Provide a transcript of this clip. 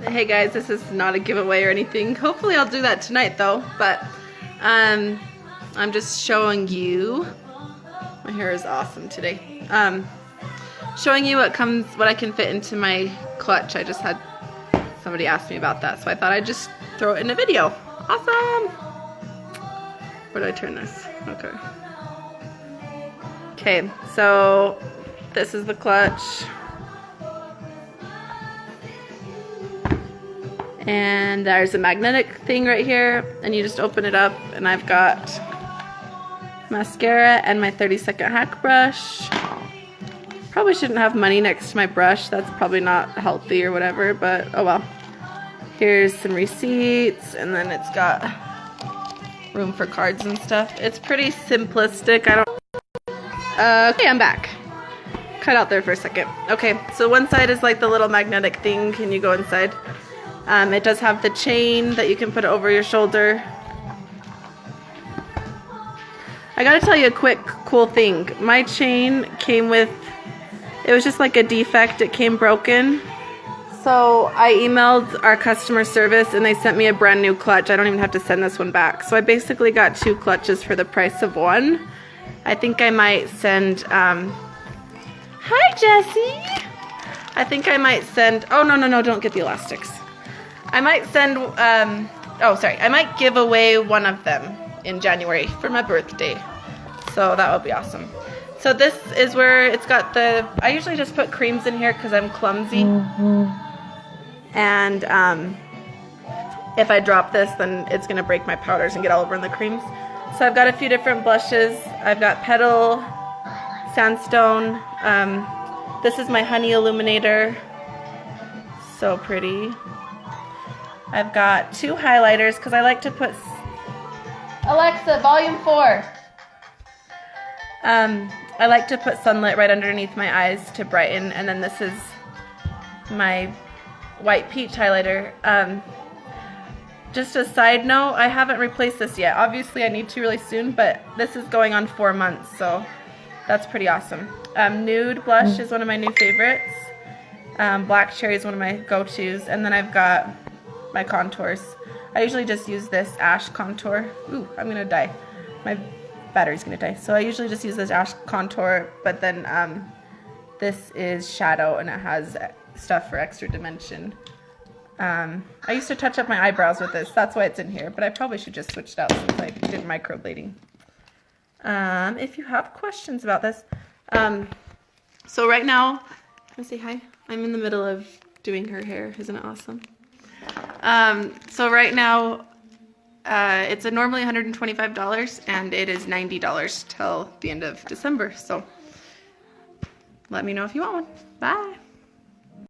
Hey guys, this is not a giveaway or anything. Hopefully I'll do that tonight though, but I'm just showing you, my hair is awesome today, showing you what I can fit into my clutch. I just had somebody ask me about that, so I thought I'd just throw it in a video. Awesome! Where do I turn this? Okay, so this is the clutch. And there's a magnetic thing right here, and you just open it up, and I've got mascara and my 30-second hack brush. Probably shouldn't have money next to my brush. That's probably not healthy or whatever, but oh well. Here's some receipts, and then it's got room for cards and stuff. It's pretty simplistic. Okay, I'm back. Cut out there for a second. Okay, so one side is like the little magnetic thing. Can you go inside? It does have the chain that you can put over your shoulder. I gotta tell you a quick cool thing. My chain came with, it was just like a defect. It came broken. So I emailed our customer service and they sent me a brand new clutch. I don't even have to send this one back. So I basically got 2 clutches for the price of one. I think I might send, hi Jessie! I think I might send, oh no, don't get the elastics. I might send, I might give away one of them in January for my birthday. So that would be awesome. So this is where it's got the, I usually just put creams in here because I'm clumsy. And if I drop this, then it's going to break my powders and get all over in the creams. So I've got a few different blushes. I've got Petal, Sandstone. This is my Honey Illuminator. So pretty. I've got 2 highlighters because I like to put, Alexa, volume 4. I like to put sunlit right underneath my eyes to brighten, and then this is my white peach highlighter. Just a side note, I haven't replaced this yet. Obviously I need to really soon, but this is going on 4 months, so that's pretty awesome. Nude blush is one of my new favorites. Black cherry is one of my go-tos, and then I've got my contours. I usually just use this ash contour. Ooh, I'm gonna die. My battery's gonna die. So I usually just use this ash contour, but then this is shadow and it has stuff for extra dimension. I used to touch up my eyebrows with this. That's why it's in here, but I probably should just switch it out since I did microblading. If you have questions about this. So right now, can I say hi? I'm in the middle of doing her hair. Isn't it awesome? So right now, it's normally $125 and it is $90 till the end of December. So let me know if you want one. Bye.